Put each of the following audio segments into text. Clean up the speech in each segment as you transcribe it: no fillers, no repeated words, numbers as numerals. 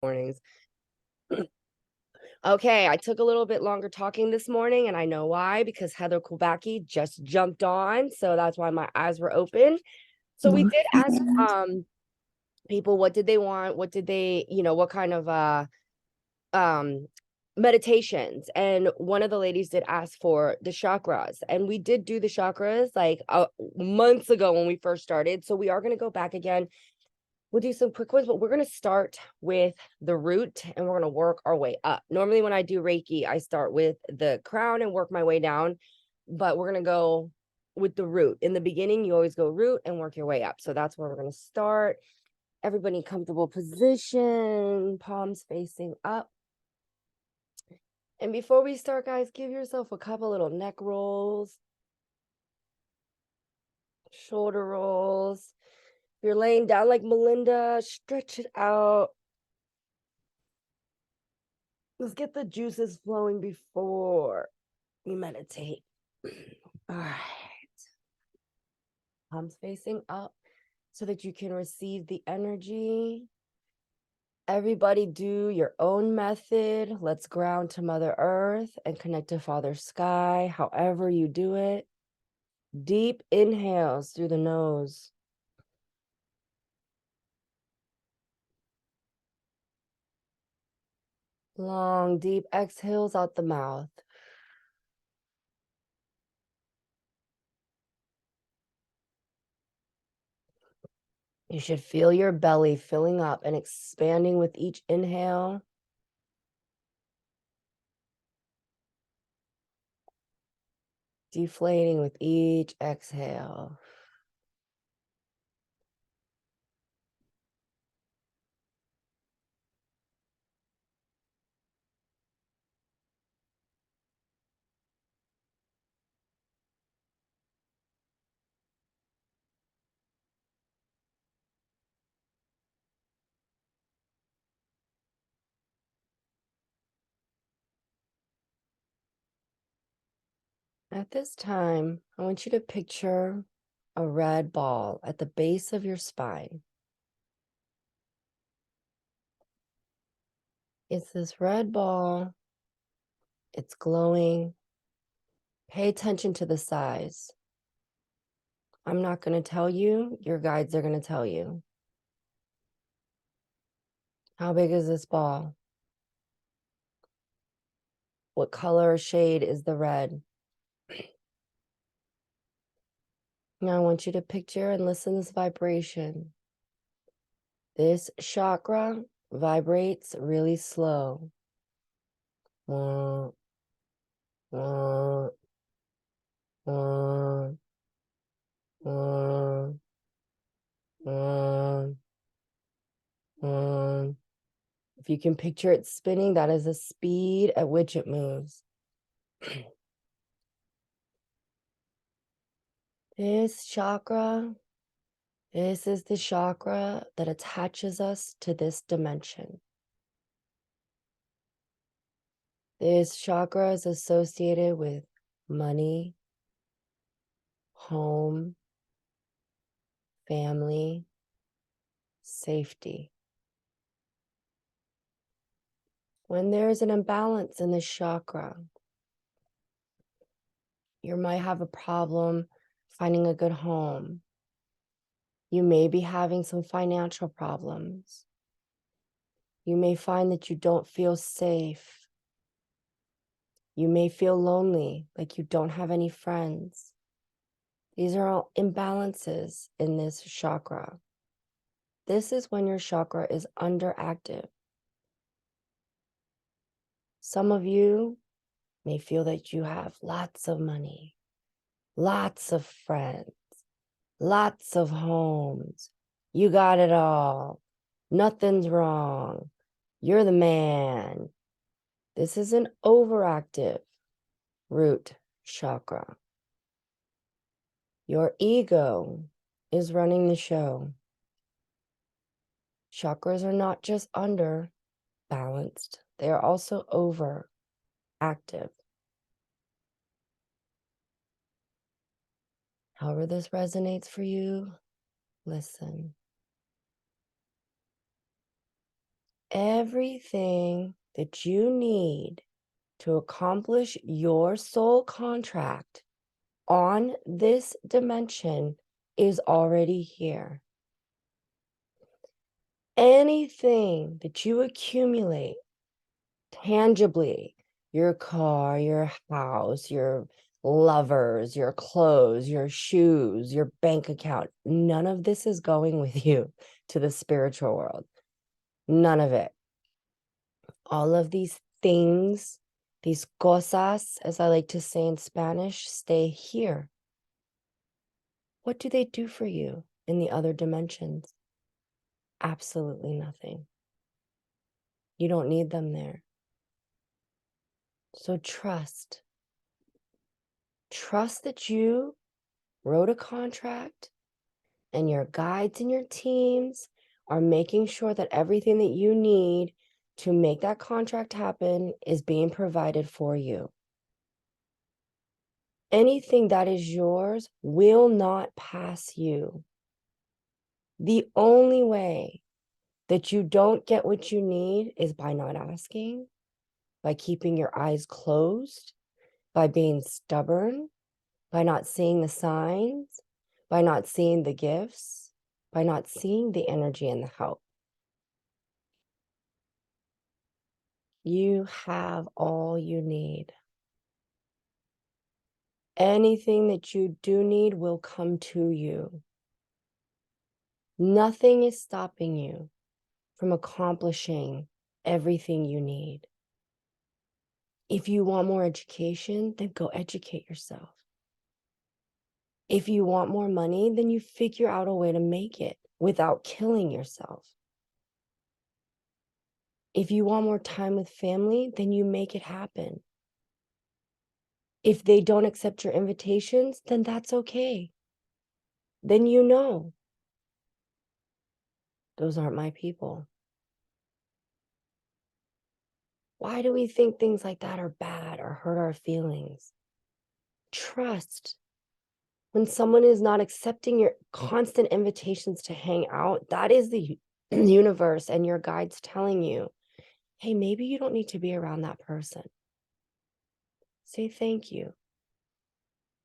mornings. Okay, I took a little bit longer talking this morning, and I know why, because Heather Kubacki just jumped on, so that's why my eyes were open. So we did ask people what did they want, what did they, what kind of um meditations, and one of the ladies did ask for the chakras, and we did do the chakras like months ago when we first started. So we are going to go back again. We'll do some quick ones, but we're going to start with the root and we're going to work our way up. Normally, when I do Reiki, I start with the crown and work my way down, but we're going to go with the root. In the beginning, you always go root and work your way up. So that's where we're going to start. Everybody in comfortable position, palms facing up. And before we start, guys, give yourself a couple little neck rolls, shoulder rolls. If you're laying down like Melinda, stretch it out. Let's get the juices flowing before we meditate. All right. Palms facing up so that you can receive the energy. Everybody do your own method. Let's ground to Mother Earth and connect to Father Sky, however you do it. Deep inhales through the nose. Long, deep exhales out the mouth. You should feel your belly filling up and expanding with each inhale. Deflating with each exhale. At this time, I want you to picture a red ball at the base of your spine. It's this red ball. It's glowing. Pay attention to the size. I'm not going to tell you. Your guides are going to tell you. How big is this ball? What color or shade is the red? Now I want you to picture and listen to this vibration. This chakra vibrates really slow. Wah, wah, wah, wah, wah, wah. If you can picture it spinning, that is the speed at which it moves. This chakra, this is the chakra that attaches us to this dimension. This chakra is associated with money, home, family, safety. When there's an imbalance in this chakra, you might have a problem finding a good home. You may be having some financial problems. You may find that you don't feel safe. You may feel lonely, like you don't have any friends. These are all imbalances in this chakra. This is when your chakra is underactive. Some of you may feel that you have lots of money, lots of friends, lots of homes. You got it all. Nothing's wrong. You're the man. This is an overactive root chakra. Your ego is running the show. Chakras are not just under balanced, they are also over active. However this resonates for you, listen. everything that you need to accomplish your soul contract on this dimension is already here. Anything that you accumulate tangibly, your car, your house, your lovers, your clothes, your shoes, your bank account, none of this is going with you to the spiritual world. None of it. All of these things, these cosas, as I like to say in Spanish, stay here. What do they do for you in the other dimensions? Absolutely nothing. You don't need them there. So trust. Trust that you wrote a contract and your guides and your teams are making sure that everything that you need to make that contract happen is being provided for you. Anything that is yours will not pass you. The only way that you don't get what you need is by not asking, by keeping your eyes closed, by being stubborn, by not seeing the signs, by not seeing the gifts, by not seeing the energy and the help. You have all you need. Anything that you do need will come to you. Nothing is stopping you from accomplishing everything you need. If you want more education, then go educate yourself. If you want more money, then you figure out a way to make it without killing yourself. If you want more time with family, then you make it happen. If they don't accept your invitations, then that's okay. Then you know, those aren't my people. Why do we think things like that are bad or hurt our feelings? Trust. When someone is not accepting your constant invitations to hang out, that is the universe and your guides telling you, hey, maybe you don't need to be around that person. Say thank you.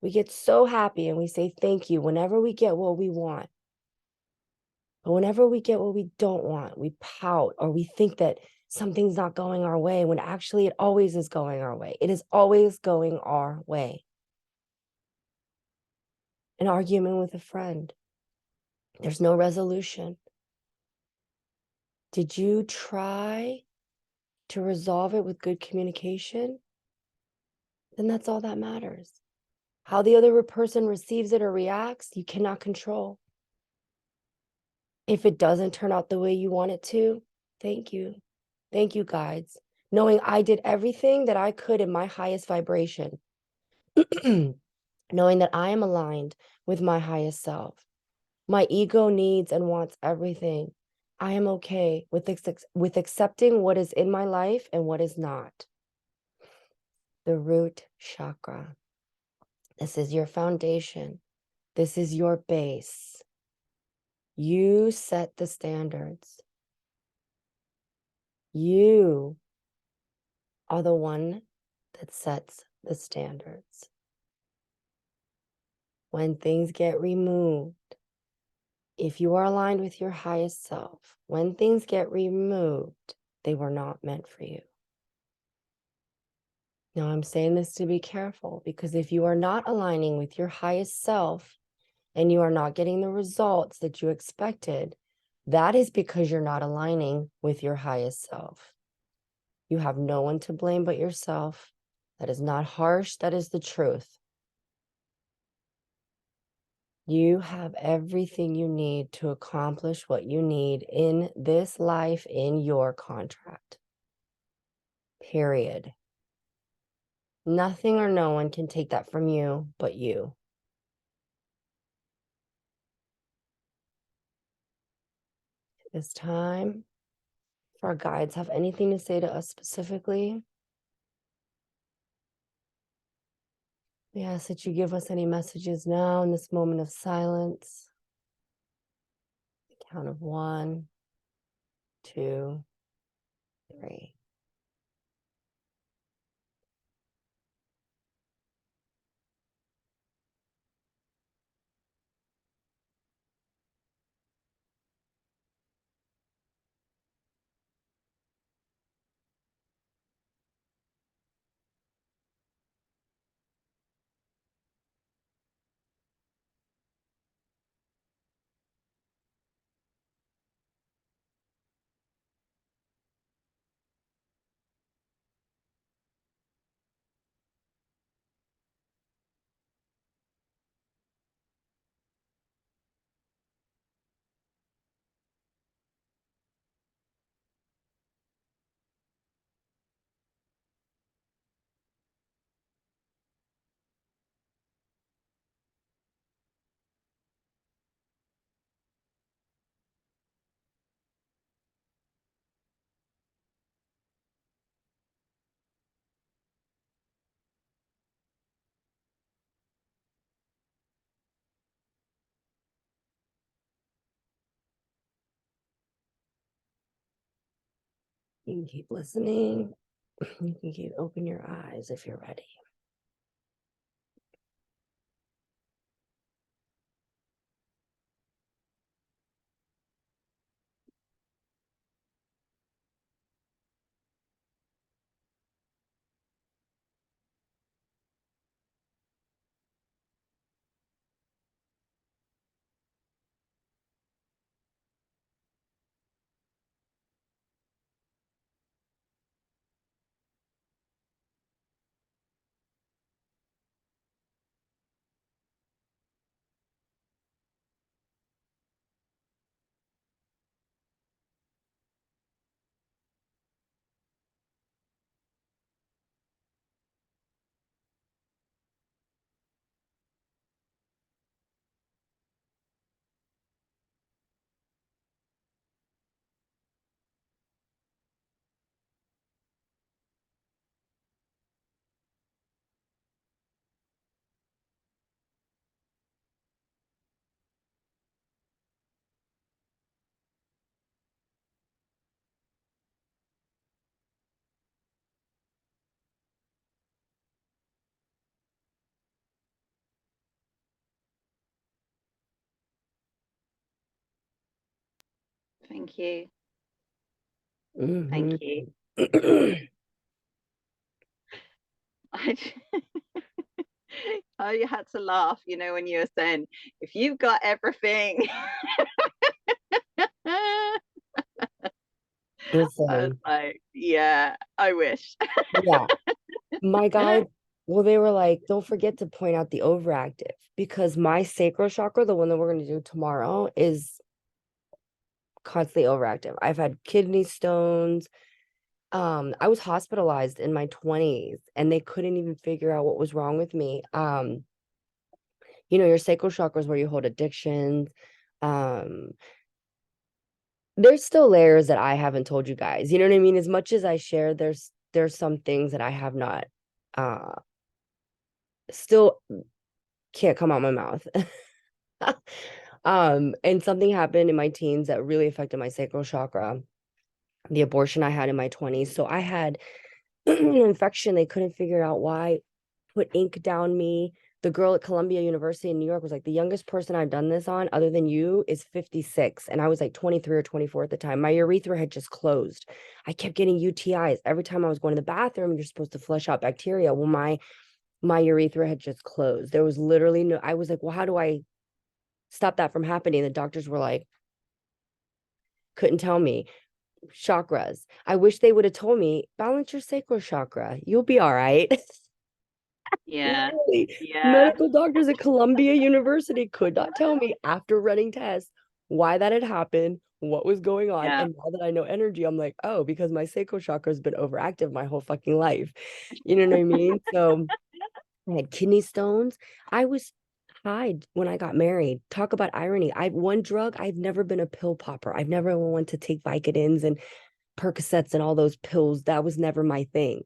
We get so happy and we say thank you whenever we get what we want. But whenever we get what we don't want, we pout or we think that something's not going our way when actually it always is going our way. It is always going our way. An argument with a friend, there's no resolution. Did you try to resolve it with good communication? Then that's all that matters. How the other person receives it or reacts, you cannot control. If it doesn't turn out the way you want it to, thank you. Thank you, guides. Knowing I did everything that I could in my highest vibration. Knowing that I am aligned with my highest self. My ego needs and wants everything. I am okay with accepting what is in my life and what is not. The root chakra. This is your foundation. This is your base. You set the standards. You are the one that sets the standards. When things get removed, if you are aligned with your highest self, when things get removed, they were not meant for you. Now, I'm saying this to be careful because if you are not aligning with your highest self and you are not getting the results that you expected, that is because you're not aligning with your highest self. You have no one to blame but yourself. That is not harsh. That is the truth. You have everything you need to accomplish what you need in this life, in your contract. Period. Nothing or no one can take that from you but you. This time, if our guides have anything to say to us specifically, we ask that you give us any messages now in this moment of silence. Count of 1, 2, You can keep listening. You can keep open your eyes if you're ready. Thank you. Mm-hmm. Thank you. I had to laugh, when you were saying, if you've got everything. I was Listen, like, yeah, I wish. yeah, my guide, well, they were like, don't forget to point out the overactive because my sacral chakra, the one that we're going to do tomorrow, is constantly overactive. I've had kidney stones. I was hospitalized in my 20s and they couldn't even figure out what was wrong with me. Your sacral chakra is where you hold addictions. Um, there's still layers that I haven't told you guys. You know what I mean? As much as I share, there's some things that I have not uh still can't come out my mouth. And something happened in my teens that really affected my sacral chakra. The abortion I had in my 20s. So I had an infection. They couldn't figure out why. Put ink down me. The girl at Columbia University in New York was like, the youngest person I've done this on, other than you, is 56. And I was like 23 or 24 at the time. My urethra had just closed. I kept getting UTIs. Every time I was going to the bathroom, you're supposed to flush out bacteria. Well, my urethra had just closed. There was literally no, I was like, well, how do I stop that from happening? The doctors were like, couldn't tell me. Chakras. I wish they would have told me, balance your sacral chakra. You'll be all right. Yeah. Literally, Yeah. medical doctors at Columbia University could not tell me after running tests why that had happened, what was going on. Yeah. And now that I know energy, I'm like, oh, because my sacral chakra has been overactive my whole fucking life. You know what I mean? So I had kidney stones. I was high when I got married. Talk about irony. One drug, I've never been a pill popper. I've never wanted to take Vicodins and Percocets and all those pills. That was never my thing.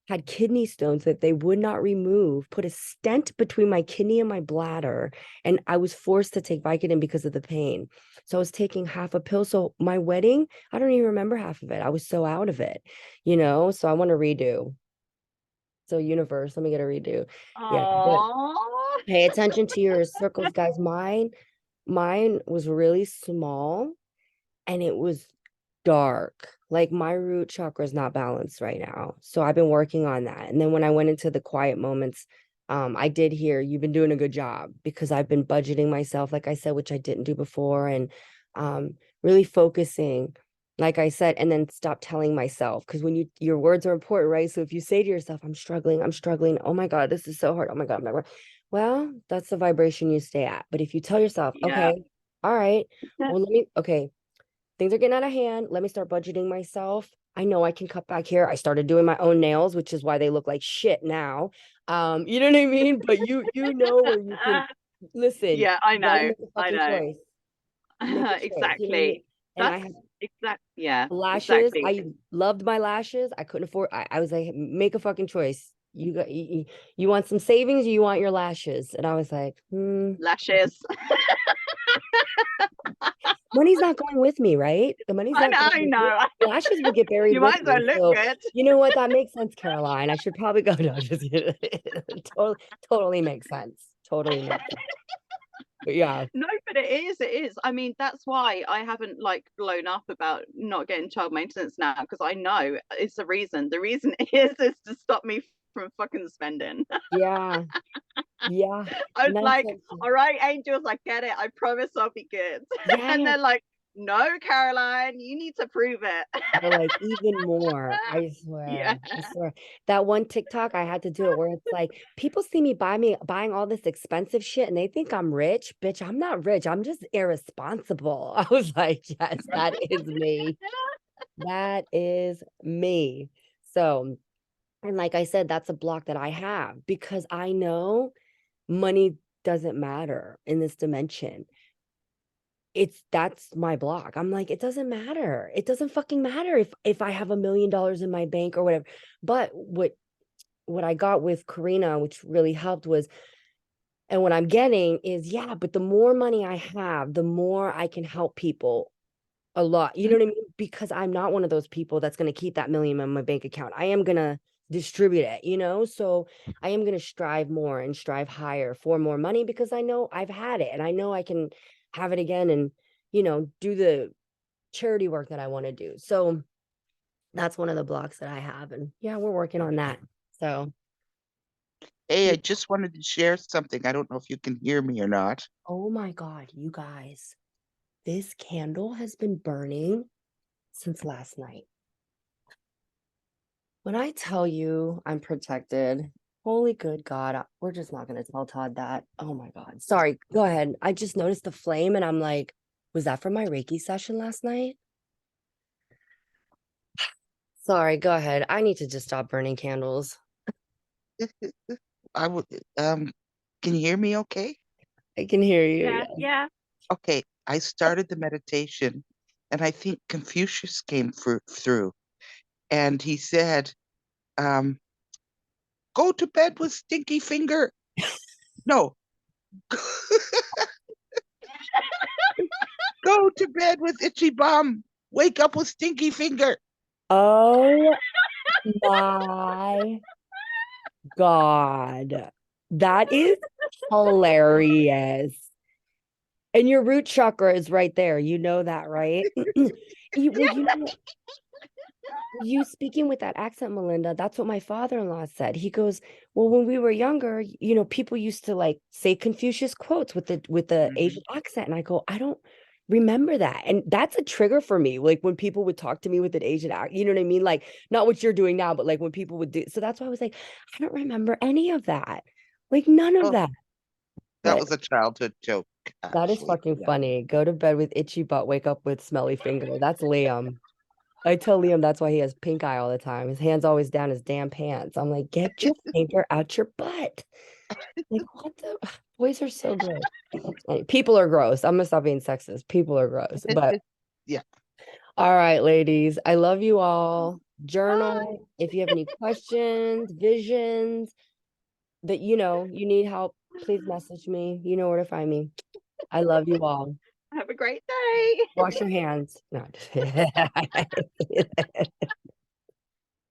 Had kidney stones that they would not remove, put a stent between my kidney and my bladder, and I was forced to take Vicodin because of the pain. So I was taking half a pill. So my wedding, I don't even remember half of it. I was so out of it, so I want to redo. So universe, let me get a redo. Yeah, but Oh. pay attention to your circles, guys. Mine was really small and it was dark. Like my root chakra is not balanced right now. So I've been working on that. And then when I went into the quiet moments, I did hear you've been doing a good job because I've been budgeting myself, like I said, which I didn't do before, and really focusing, like I said, and then stop telling myself because when your words are important, right? So if you say to yourself, I'm struggling, oh my God, this is so hard. Oh my God, well, that's the vibration you stay at. But if you tell yourself, Yeah. okay, all right, well, okay, things are getting out of hand. Let me start budgeting myself. I know I can cut back here. I started doing my own nails, which is why they look like shit now. You know what I mean? But you know where you can listen, Yeah, I you gotta know. make a I fucking know. choice. Make a choice. You know what I mean? Exactly. And That's I had yeah, lashes. exactly. I loved my lashes. I couldn't afford. I was like, make a fucking choice. You want some savings or you want your lashes? And I was like, Lashes. money's not going with me, right? The money's not going I with me. know. Lashes will get buried You with might as well me. look So good. you know what? That makes sense, Caroline. I should probably go. No, just kidding. Totally makes sense. Totally makes sense. But yeah. No, but it is. I mean, that's why I haven't like blown up about not getting child maintenance now, because I know it's the reason. The reason is to stop me from fucking spending. Yeah. Yeah. I was Nice. like, all right, angels, I get it. I promise I'll be good. And Yeah. they're like, no, Caroline, you need to prove it. They're like, even more. I Yeah. swear. I swear. That one TikTok, I had to do it where it's like, people see me buying all this expensive shit and they think I'm rich. Bitch, I'm not rich. I'm just irresponsible. I was like, yes, that is me. That is me. So, and like I said, that's a block that I have because I know money doesn't matter in this dimension. That's my block. I'm like, it doesn't matter. It doesn't fucking matter if I have $1 million in my bank or whatever. But what I got with Karina, which really helped was, and what I'm getting is, yeah, but the more money I have, the more I can help people a lot. You know what I mean? Because I'm not one of those people that's going to keep that million in my bank account. I am going to distribute it, you know? So I am going to strive more and strive higher for more money because I know I've had it and I know I can have it again and, do the charity work that I want to do. So that's one of the blocks that I have. And yeah, we're working on that. So, Hey, I just wanted to share something. I don't know if you can hear me or not. oh my God, you guys, this candle has been burning since last night. When I tell you I'm protected, holy good God, we're just not going to tell Todd that. Oh my God. Sorry, go ahead. I just noticed the flame and I'm like, was that from my Reiki session last night? Sorry, go ahead. I need to just stop burning candles. I would, can you hear me okay? I can hear you. Yeah, Yeah. yeah. Okay, I started the meditation and I think Confucius came through and he said, um, go to bed with stinky finger. No, go to bed with itchy bum. Wake up with stinky finger. Oh my God. That is hilarious. And your root chakra is right there. You know that, right? Well, you speaking with that accent, Melinda, that's what my father-in-law said. He goes, well, when we were younger, people used to like say Confucius quotes with the Asian accent. And I go, I don't remember that. And that's a trigger for me. Like when people would talk to me with an Asian accent, you know what I mean? Like not what you're doing now, but like when people would do. So that's why I was like, I don't remember any of that. Like none of Oh, that. that But was a childhood joke, that is actually. fucking Yeah. funny. Go to bed with itchy butt, wake up with smelly finger. That's Liam. I tell Liam that's why he has pink eye all the time. His hand's always down his damn pants. I'm like, get your finger out your butt. Like, what the boys are so gross. People are gross. I'm gonna stop being sexist. People are gross. But Yeah. all right, ladies. I love you all. Bye. Journal. If you have any questions, visions that you need help, please message me. You know where to find me. I love you all. Have a great day. Wash your hands. No,